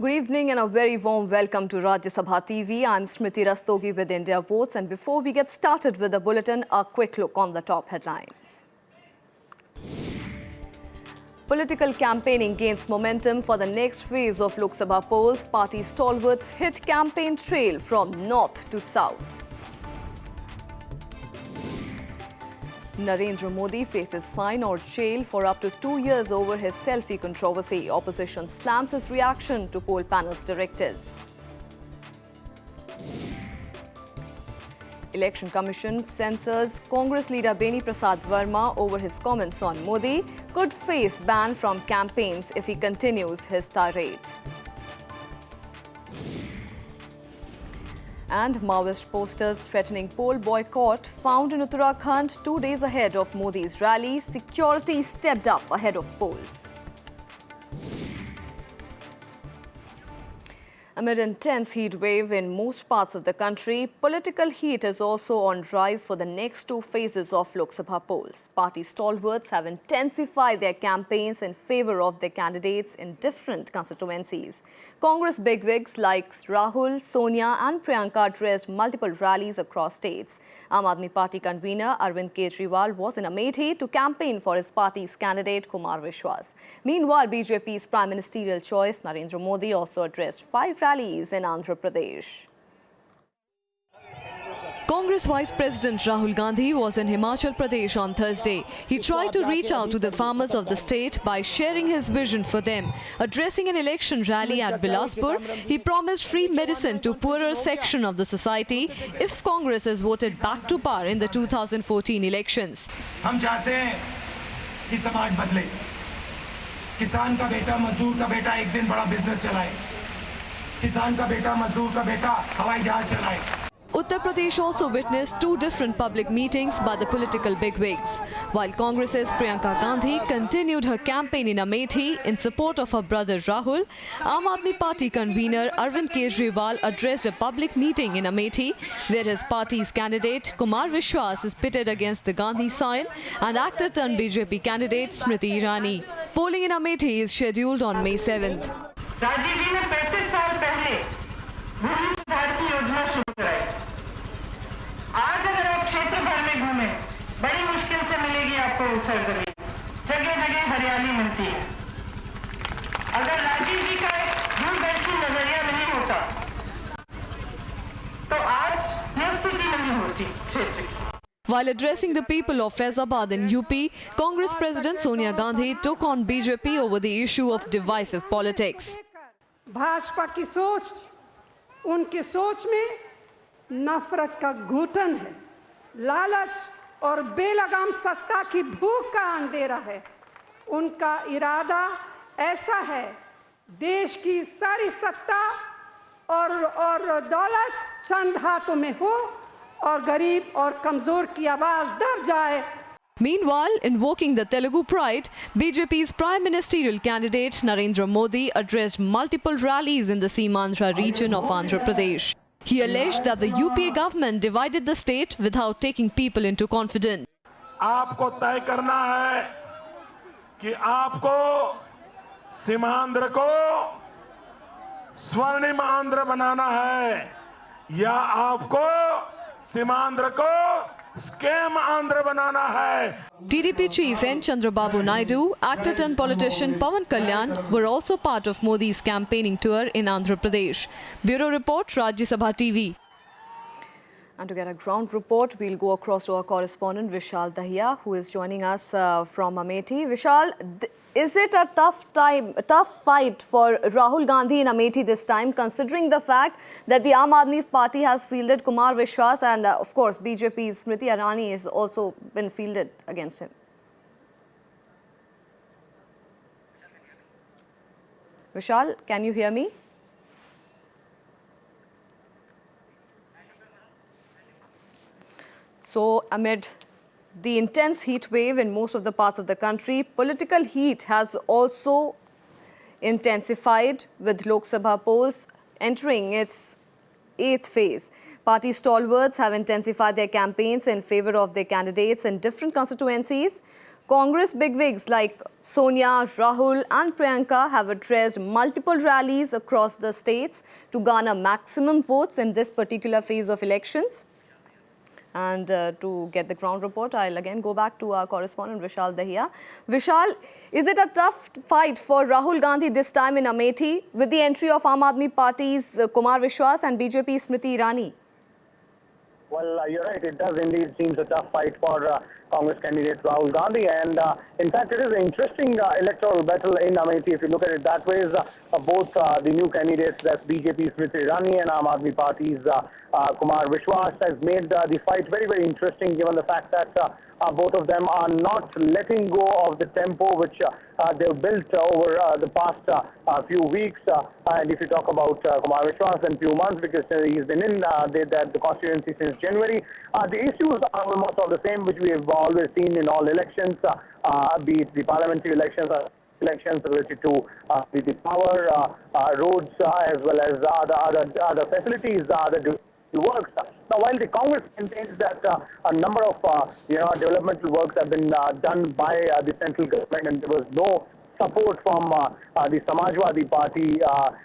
Good evening and a very warm welcome to Rajya Sabha TV. I'm Smriti Rastogi with India Votes, and before we get started with the bulletin, a quick look on the top headlines. Political campaigning gains momentum for the next phase of Lok Sabha polls. Party stalwarts hit campaign trail from north to south. Narendra Modi faces fine or jail for up to 2 years over his selfie controversy. Opposition slams his reaction to poll panel's directives. Election Commission censors Congress leader Beni Prasad Verma over his comments on Modi. Could face ban from campaigns if he continues his tirade. And Maoist posters threatening poll boycott found in Uttarakhand 2 days ahead of Modi's rally. Security stepped up ahead of polls. Amid intense heat wave in most parts of the country, political heat is also on rise for the next 2 phases of Lok Sabha polls. Party stalwarts have intensified their campaigns in favour of their candidates in different constituencies. Congress bigwigs like Rahul, Sonia and Priyanka addressed multiple rallies across states. Aam Aadmi Party convener Arvind Kejriwal was in Amethi to campaign for his party's candidate Kumar Vishwas. Meanwhile, BJP's prime ministerial choice Narendra Modi also addressed 5 rallies in Andhra Pradesh. Congress Vice President Rahul Gandhi was in Himachal Pradesh on Thursday. He tried to reach out to the farmers of the state by sharing his vision for them. Addressing an election rally at Bilaspur, he promised free medicine to poorer section of the society if Congress is voted back to power in the 2014 elections. हम चाहते हैं कि समाज बदले, किसान का बेटा मजदूर का बेटा एक दिन बड़ा बिजनेस चलाए, किसान का बेटा मजदूर का बेटा हवाई जहाज चलाए. Uttar Pradesh also witnessed 2 different public meetings by the political bigwigs. While Congress's Priyanka Gandhi continued her campaign in Amethi in support of her brother Rahul, Aam Aadmi Party convener Arvind Kejriwal addressed a public meeting in Amethi where his party's candidate Kumar Vishwas is pitted against the Gandhi side and actor-turned BJP candidate Smriti Irani. Polling in Amethi is scheduled on May 7th. Rajiv जी ने 35 साल पहले भूमि सुधार की योजना शुरू कराई. आज अगर आप क्षेत्र भर में घूमें, बड़ी मुश्किल से मिलेगी आपको उत्सर जमीन. जगह जगह हरियाली मिलती है. अगर राजीव जी का दूरदर्शी नजरिया नहीं होता तो आज यह स्थिति नहीं होती क्षेत्र की. While addressing the people of Faizabad in UP, Congress President Sonia Gandhi took on BJP over the issue of divisive politics. Bhajpa की सोच, उनकी सोच में नफरत का घुटन है, लालच और बेलगाम सत्ता की भूख का अंधेरा है. उनका इरादा ऐसा है, देश की सारी सत्ता और दौलत चंद हाथों में हो और गरीब और कमजोर की आवाज दब जाए. Meanwhile, invoking the Telugu pride, BJP's prime ministerial candidate Narendra Modi addressed multiple rallies in the Seemandhra region of Andhra Pradesh. He alleged that the UPA government divided the state without taking people into confidence. आपको तय करना है कि आपको सीमांध्र को स्वर्णिम आंध्र बनाना है या आपको सीमांध्र को स्कैम आंध्र बनाना है. TDP chief N. Chandrababu Naidu, actor turned politician Pawan Kalyan were also part of Modi's campaigning tour in Andhra Pradesh. Bureau report, Rajya Sabha TV. And to get a ground report, we'll go across to our correspondent Vishal Dahiya, who is joining us from Amethi. Vishal, is it a tough fight for Rahul Gandhi in Amethi this time, considering the fact that the Aam Aadmi Party has fielded Kumar Vishwas and, of course, BJP's Smriti Irani has also been fielded against him? Vishal, can you hear me? So, amid the intense heat wave in most of the parts of the country, political heat has also intensified with Lok Sabha polls entering its 8th phase. Party stalwarts have intensified their campaigns in favour of their candidates in different constituencies. Congress bigwigs like Sonia, Rahul and Priyanka have addressed multiple rallies across the states to garner maximum votes in this particular phase of elections. And to get the ground report, I'll again go back to our correspondent Vishal Dahiya. Vishal, is it a tough fight for Rahul Gandhi this time in Amethi with the entry of Aam Aadmi Party's Kumar Vishwas and BJP Smriti Irani? Well, you're right. It does indeed seem a tough fight for Congress candidate Rahul Gandhi. And in fact, it is an interesting electoral battle in Amethi. If you look at it that way, is both the new candidates, that's BJP Smriti Irani and Aam Aadmi Party's Kumar Vishwas, has made the fight very, very interesting, given the fact that both of them are not letting go of the tempo which they've built over the past few weeks. And if you talk about Kumar Vishwas in few months, because he's been in the constituency since January, the issues are almost all the same, which we have always seen in all elections, be it the parliamentary elections, elections related to the power, roads, as well as other facilities, other works. Now, while the Congress maintains that a number of developmental works have been done by the central government, and there was no support from the Samajwadi Party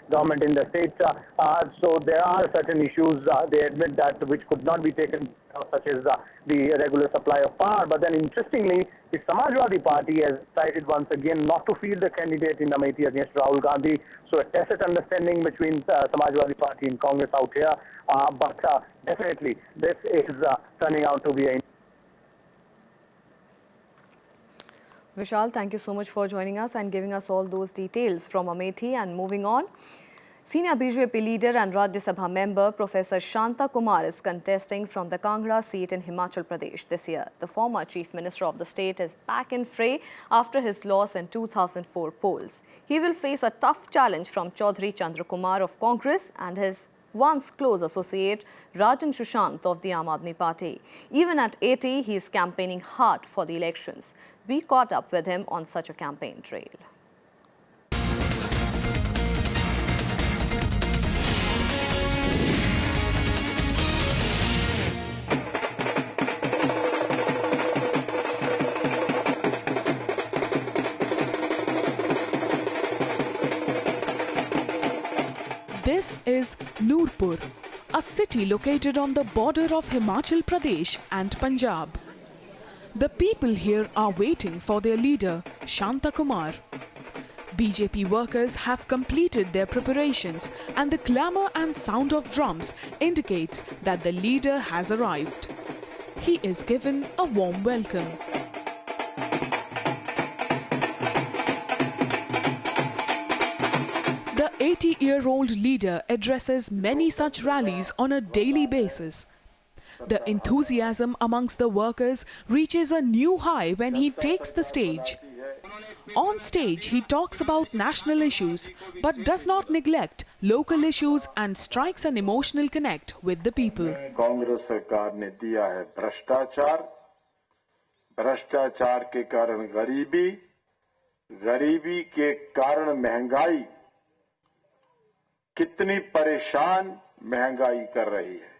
government in the state, so there are certain issues they admit that which could not be taken, such as the regular supply of power. But then, interestingly, the Samajwadi Party has decided once again not to field the candidate in Amethi against Rahul Gandhi. So a tacit understanding between Samajwadi Party and Congress out here. But definitely, this is turning out to be a... Vishal, thank you so much for joining us and giving us all those details from Amethi. And moving on, senior BJP leader and Rajya Sabha member Professor Shanta Kumar is contesting from the Kangra seat in Himachal Pradesh this year. The former chief minister of the state is back in fray after his loss in 2004 polls. He will face a tough challenge from Chaudhry Chandra Kumar of Congress and his once close associate Rajan Sushant of the Aam Aadmi Party. Even at 80, he is campaigning hard for the elections. We caught up with him on such a campaign trail. This is Noorpur, a city located on the border of Himachal Pradesh and Punjab. The people here are waiting for their leader, Shanta Kumar. BJP workers have completed their preparations, and the clamour and sound of drums indicates that the leader has arrived. He is given a warm welcome. The 80-year-old leader addresses many such rallies on a daily basis. The enthusiasm amongst the workers reaches a new high when he takes the stage. On stage, he talks about national issues, but does not neglect local issues and strikes an emotional connect with the people. Congress सरकार ने दिया है भ्रष्टाचार, भ्रष्टाचार के कारण गरीबी, गरीबी के कारण महंगाई, कितनी परेशान महंगाई कर रही है.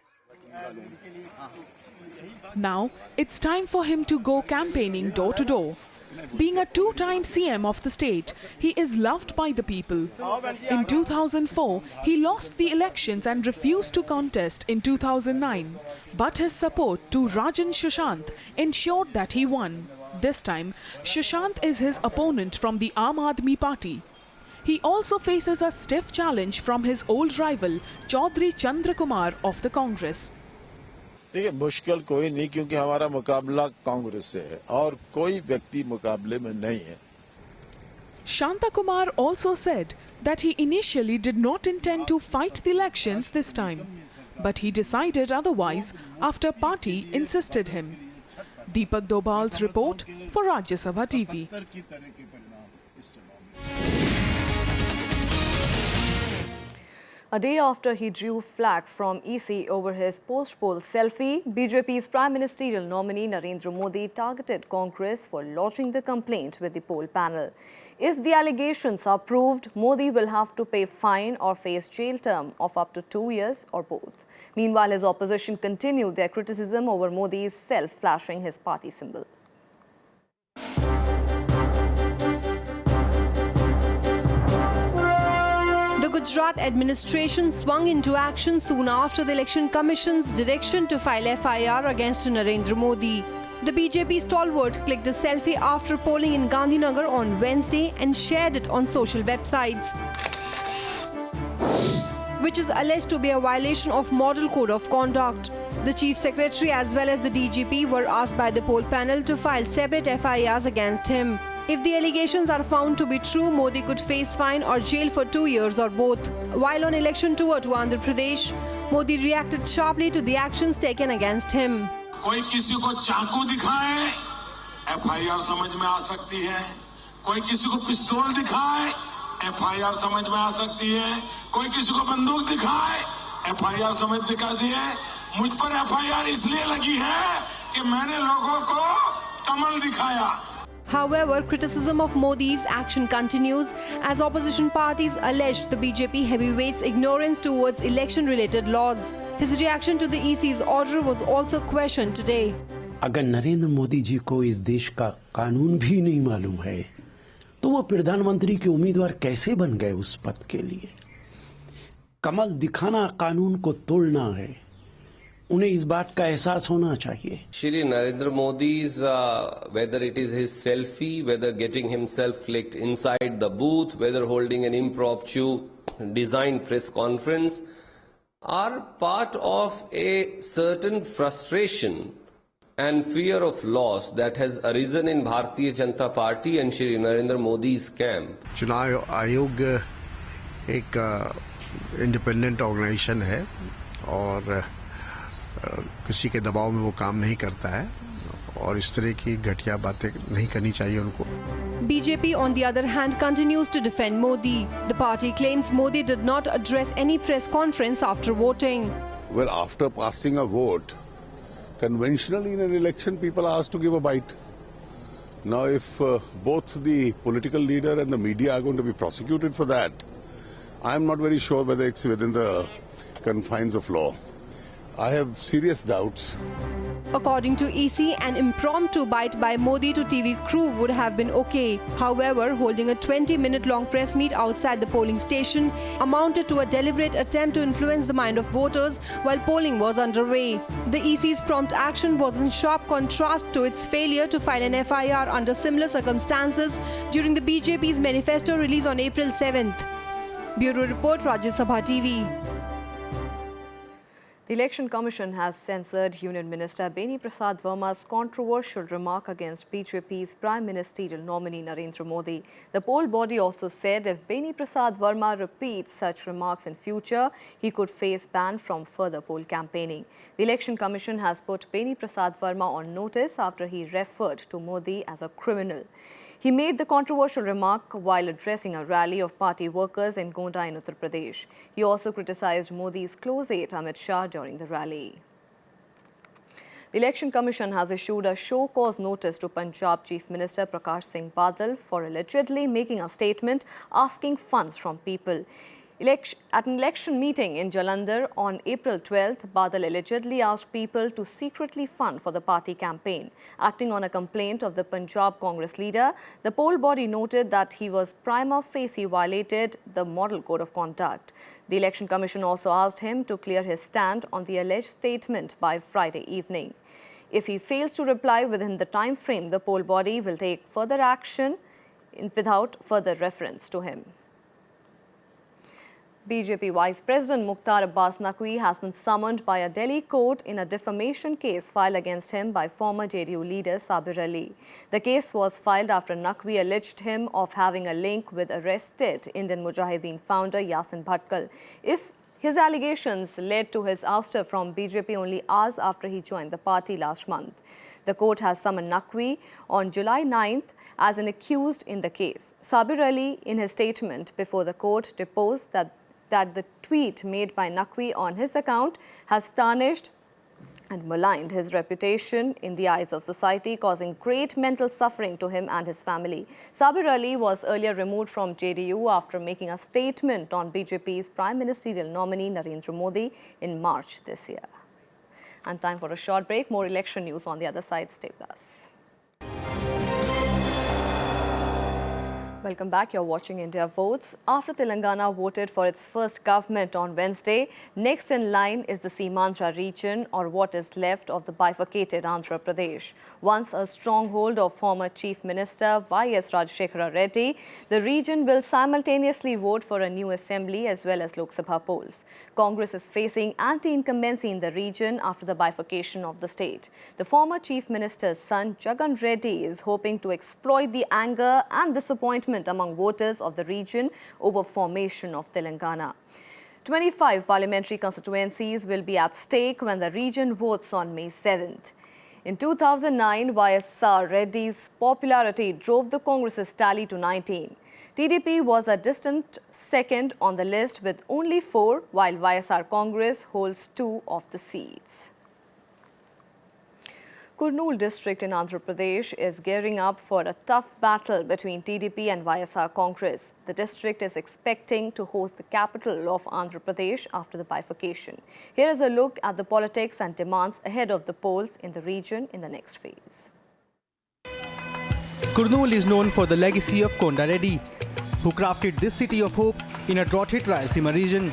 Now, it's time for him to go campaigning door to door. Being a two-time CM of the state, he is loved by the people. In 2004, he lost the elections and refused to contest in 2009. But his support to Rajan Sushant ensured that he won. This time, Sushant is his opponent from the Aam Aadmi Party. He also faces a stiff challenge from his old rival, Chaudhry Chandra Kumar of the Congress. देखिए मुश्किल कोई नहीं क्योंकि हमारा मुकाबला कांग्रेस से है और कोई व्यक्ति मुकाबले में नहीं है. Shanta Kumar also said that he initially did not intend to fight the elections this time, but he decided otherwise after party insisted him. Deepak Dobal's report for Rajya Sabha TV. A day after he drew flag from EC over his post-poll selfie, BJP's Prime Ministerial nominee Narendra Modi targeted Congress for lodging the complaint with the poll panel. If the allegations are proved, Modi will have to pay fine or face jail term of up to 2 years or both. Meanwhile, his opposition continued their criticism over Modi's self-flashing his party symbol. Gujarat administration swung into action soon after the Election Commission's direction to file FIR against Narendra Modi. The BJP stalwart clicked a selfie after polling in Gandhinagar on Wednesday and shared it on social websites, which is alleged to be a violation of Model Code of Conduct. The Chief Secretary as well as the DGP were asked by the poll panel to file separate FIRs against him. If the allegations are found to be true, Modi could face fine or jail for 2 years or both. While on election tour to Andhra Pradesh, Modi reacted sharply to the actions taken against him. कोई किसी को चाकू दिखाए, FIR समझ में आ सकती है. कोई किसी को पिस्तौल दिखाए, FIR समझ में आ सकती है. कोई किसी को बंदूक दिखाए, FIR समझ दिखाती है. मुझ पर FIR इसलिए लगी है कि मैंने लोगों को कमल दिखाया. However, criticism of Modi's action continues as opposition parties alleged the BJP heavyweights' ignorance towards election-related laws. His reaction to the EC's order was also questioned today. अगर नरेंद्र मोदी जी को इस देश का कानून भी नहीं मालूम है, तो वो प्रधानमंत्री के उम्मीदवार कैसे बन गए उस पद के लिए? कमल दिखाना कानून को तोड़ना है. उन्हें इस बात का एहसास होना चाहिए. Shri Narendra Modi's, whether it is his selfie, whether getting himself clicked inside the booth, whether holding an impromptu designed press conference, are part of a certain frustration and fear of loss that has arisen in Bharatiya Janata Party and Shri Narendra Modi's camp. चुनाव आयोग एक independent organisation है और किसी के दबाव में वो काम नहीं करता है और इस तरह की घटिया बातें नहीं करनी चाहिए उनको. BJP, on the other hand, continues to defend Modi. The party claims Modi did not address any press conference after voting. Well, after casting a vote, conventionally in an election, people are asked to give a bite. Now, if both the political leader and the media are going to be prosecuted for that, I'm not very sure whether it's within the confines of law. I have serious doubts. According to EC, an impromptu bite by Modi to TV crew would have been okay. However, holding a 20-minute-long press meet outside the polling station amounted to a deliberate attempt to influence the mind of voters while polling was underway. The EC's prompt action was in sharp contrast to its failure to file an FIR under similar circumstances during the BJP's manifesto release on April 7th. Bureau Report, Rajya Sabha TV. The Election Commission has censored Union Minister Beni Prasad Verma's controversial remark against BJP's Prime Ministerial nominee Narendra Modi. The poll body also said if Beni Prasad Verma repeats such remarks in future, he could face ban from further poll campaigning. The Election Commission has put Beni Prasad Verma on notice after he referred to Modi as a criminal. He made the controversial remark while addressing a rally of party workers in Gonda in Uttar Pradesh. He also criticized Modi's close aide Amit Shah during the rally. The Election Commission has issued a show-cause notice to Punjab Chief Minister Prakash Singh Badal for allegedly making a statement asking funds from people. At an election meeting in Jalandhar on April 12th, Badal allegedly asked people to secretly fund for the party campaign. Acting on a complaint of the Punjab Congress leader, the poll body noted that he was prima facie violated the Model Code of Conduct. The Election Commission also asked him to clear his stand on the alleged statement by Friday evening. If he fails to reply within the time frame, the poll body will take further action without further reference to him. BJP Vice President Mukhtar Abbas Naqvi has been summoned by a Delhi court in a defamation case filed against him by former JDU leader Sabir Ali. The case was filed after Naqvi alleged him of having a link with arrested Indian Mujahideen founder Yasin Bhatkal. If his allegations led to his ouster from BJP only hours after he joined the party last month. The court has summoned Naqvi on July 9th as an accused in the case. Sabir Ali, in his statement before the court, deposed that the tweet made by Naqvi on his account has tarnished and maligned his reputation in the eyes of society, causing great mental suffering to him and his family. Sabir Ali was earlier removed from JDU after making a statement on BJP's Prime Ministerial nominee Narendra Modi in March this year. And time for a short break. More election news on the other side. Stay with us. Welcome back. You're watching India Votes. After Telangana voted for its first government on Wednesday, next in line is the Semantra region, or what is left of the bifurcated Andhra Pradesh. Once a stronghold of former Chief Minister Y.S. Rajshekara Reddy, the region will simultaneously vote for a new assembly as well as Lok Sabha polls. Congress is facing anti-incumbency in the region after the bifurcation of the state. The former Chief Minister's son, Jagan Reddy, is hoping to exploit the anger and disappointment among voters of the region over formation of Telangana. 25 parliamentary constituencies will be at stake when the region votes on May 7th. In 2009, Y.S.R. Reddy's popularity drove the Congress's tally to 19. TDP was a distant second on the list with only 4, while Y.S.R. Congress holds 2 of the seats. Kurnool district in Andhra Pradesh is gearing up for a tough battle between TDP and Y.S.R. Congress. The district is expecting to host the capital of Andhra Pradesh after the bifurcation. Here is a look at the politics and demands ahead of the polls in the region in the next phase. Kurnool is known for the legacy of Konda Reddy, who crafted this city of hope in a drought-hit Rayalaseema region.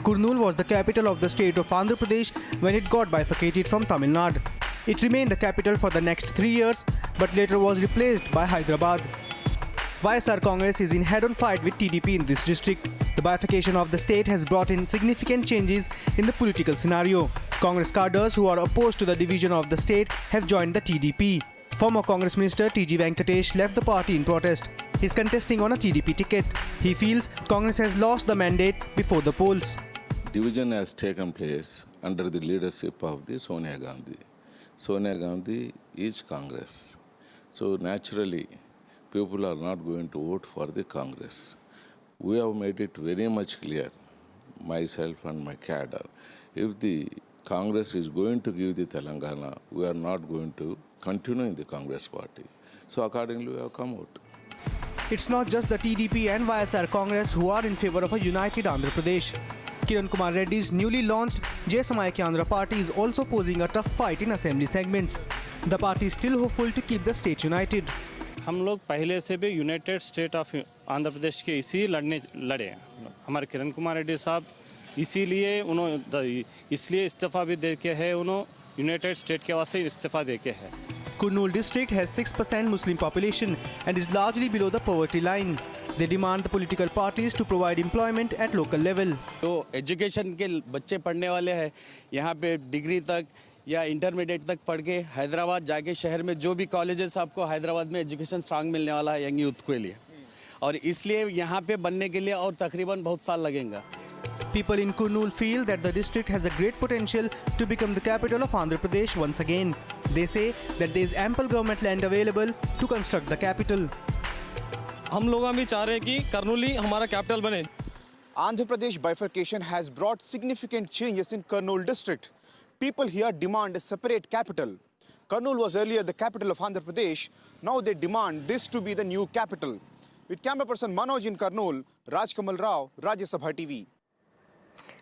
Kurnool was the capital of the state of Andhra Pradesh when it got bifurcated from Tamil Nadu. It remained the capital for the next 3 years, but later was replaced by Hyderabad. Y.S.R. Congress is in head-on fight with TDP in this district. The bifurcation of the state has brought in significant changes in the political scenario. Congress cadres who are opposed to the division of the state have joined the TDP. Former Congress Minister T.G. Venkatesh left the party in protest. He is contesting on a TDP ticket. He feels Congress has lost the mandate before the polls. Division has taken place under the leadership of the Sonia Gandhi. Sonia Gandhi is Congress. So naturally, people are not going to vote for the Congress. We have made it very much clear, myself and my cadre, if the Congress is going to give the Telangana, we are not going to continue in the Congress party. So accordingly, we have come out. It's not just the TDP and Y.S.R. Congress who are in favor of a united Andhra Pradesh. Kiran Kumar Reddy's newly launched Jai Samayakya Andhra party is also posing a tough fight in assembly segments. The party is still hopeful to keep the state united. हम लोग पहले से भी United state of Andhra Pradesh के इसी लड़े हमारे किरण कुमार रेड्डी साहब इसीलिए उन्होंने इसलिए इस्तीफा भी दे के है उन्होंने यूनाइटेड स्टेट के वास्ते इस्तीफा दे के है Kurnool district has 6% Muslim population and is largely below the poverty line. They demand the political parties to provide employment at local level. तो एजुकेशन के बच्चे पढ़ने वाले हैं यहाँ पे डिग्री तक या इंटरमीडिएट तक पढ़ के हैदराबाद जाके शहर में जो भी कॉलेजेस आपको हैदराबाद में एजुकेशन स्ट्रांग मिलने वाला है यंग यूथ के लिए और इसलिए यहाँ पे बनने के लिए और तकरीबन बहुत साल लगेगा. People in Kurnool feel that the district has a great potential to become the capital of Andhra Pradesh once again. They say that there is ample government land available to construct the capital. हम लोग भी चाह रहे हैं कि कर्नूली हमारा capital बने. Andhra Pradesh bifurcation has brought significant changes in Kurnool district. People here demand a separate capital. Kurnool was earlier the capital of Andhra Pradesh. Now they demand this to be the new capital. With camera person Manoj in Kurnool, Rajkamal Rao, Rajya Sabha TV.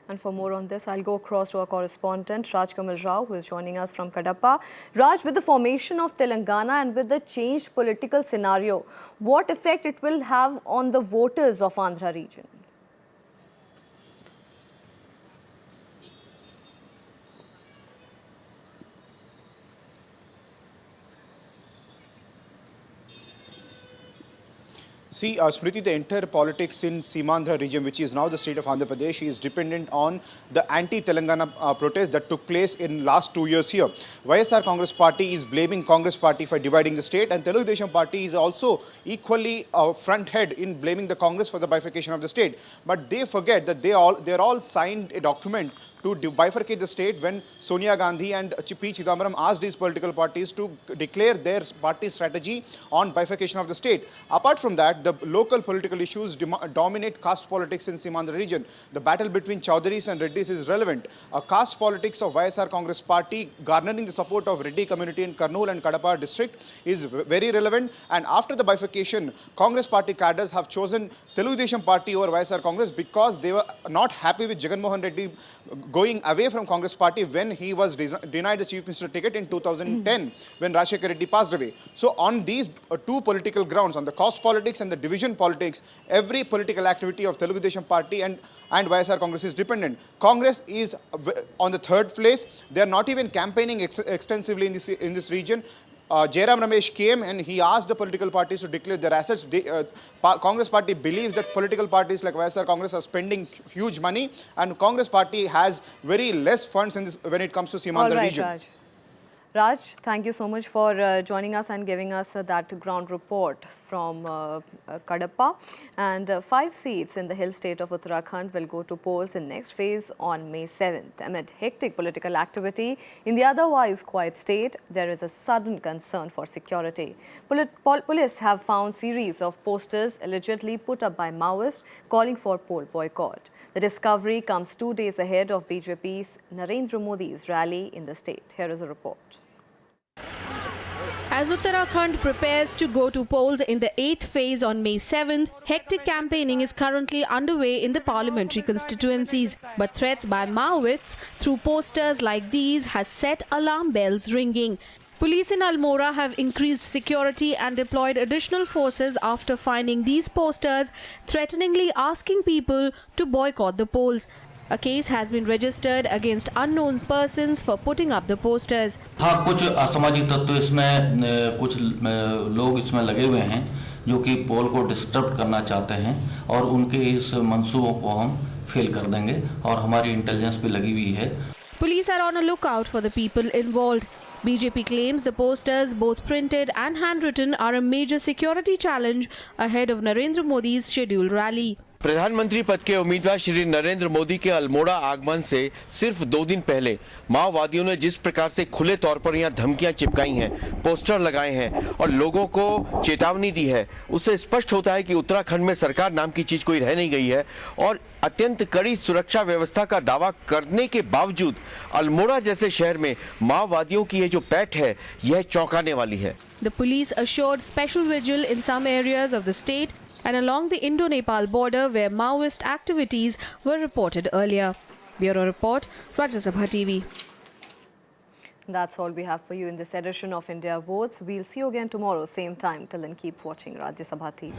And for more on this, I'll go across to our correspondent, Rajkamal Rao, who is joining us from Kadapa. Raj, with the formation of Telangana and with the changed political scenario, what effect it will have on the voters of Andhra region? See, Smriti, the entire politics in Semantra region, which is now the state of Andhra Pradesh, is dependent on the anti-Telangana protest that took place in last 2 years here. Y.S.R. Congress Party is blaming Congress Party for dividing the state, and Telugu Desam Party is also equally front head in blaming the Congress for the bifurcation of the state. But they forget that they're all signed a document to bifurcate the state when Sonia Gandhi and P. Chidambaram asked these political parties to declare their party strategy on bifurcation of the state. Apart from that, the local political issues dominate caste politics in Semantra region. The battle between Chowdhuries and Reddys is relevant. Caste politics of Y.S.R. Congress Party garnering the support of Reddy community in Kurnool and Kadapa district is very relevant. And after the bifurcation, Congress Party cadres have chosen Telugu Desam Party over Y.S.R. Congress because they were not happy with Jagan Mohan Reddy going away from Congress party when he was denied the Chief Minister ticket in 2010 when Rajshekar Reddy passed away. So on these two political grounds, on the cost politics and the division politics, every political activity of Telugu Desam party and YSR Congress is dependent. Congress is on the third place. They are not even campaigning extensively in this region. Jairam Ramesh came and he asked the political parties to declare their assets. Congress party believes that political parties like YSR Congress are spending huge money, and Congress party has very less funds in this when it comes to Simandhar region. Raj, thank you so much for joining us and giving us that ground report from Kadapa. And 5 seats in the hill state of Uttarakhand will go to polls in next phase on May 7th. Amid hectic political activity in the otherwise quiet state, there is a sudden concern for security. Police have found series of posters allegedly put up by Maoists calling for poll boycott. The discovery comes 2 days ahead of BJP's Narendra Modi's rally in the state. Here is a report. As Uttarakhand prepares to go to polls in the 8th phase on May 7th, hectic campaigning is currently underway in the parliamentary constituencies. But threats by Maoists through posters like these has set alarm bells ringing. Police in Almora have increased security and deployed additional forces after finding these posters threateningly asking people to boycott the polls. A case has been registered against unknown persons for putting up the posters. हाँ, कुछ असामाजिक तत्व इसमें कुछ लोग इसमें लगे हुए हैं जो कि पोल को डिस्टर्ब करना चाहते हैं और उनके इस मंसूबों को हम फेल कर देंगे और हमारी इंटेलिजेंस भी लगी हुई है. Police are on a lookout for the people involved. BJP claims the posters, both printed and handwritten, are a major security challenge ahead of Narendra Modi's scheduled rally. प्रधानमंत्री पद के उम्मीदवार श्री नरेंद्र मोदी के अल्मोड़ा आगमन से सिर्फ 2 दिन पहले माओवादियों ने जिस प्रकार से खुले तौर पर यहां धमकियां चिपकाई हैं, पोस्टर लगाए हैं और लोगों को चेतावनी दी है, उससे स्पष्ट होता है कि उत्तराखंड में सरकार नाम की चीज कोई रह नहीं गई है और अत्यंत कड़ी सुरक्षा व्यवस्था का दावा करने के बावजूद अल्मोड़ा जैसे शहर में माओवादियों की ये जो पैठ है, यह चौंकाने वाली है. The police assured special vigil in some areas of the state and along the Indo-Nepal border where Maoist activities were reported earlier. Bureau Report, Rajya Sabha TV. That's all we have for you in this edition of India Votes. We'll see you again tomorrow, same time. Till then, keep watching Rajya Sabha TV.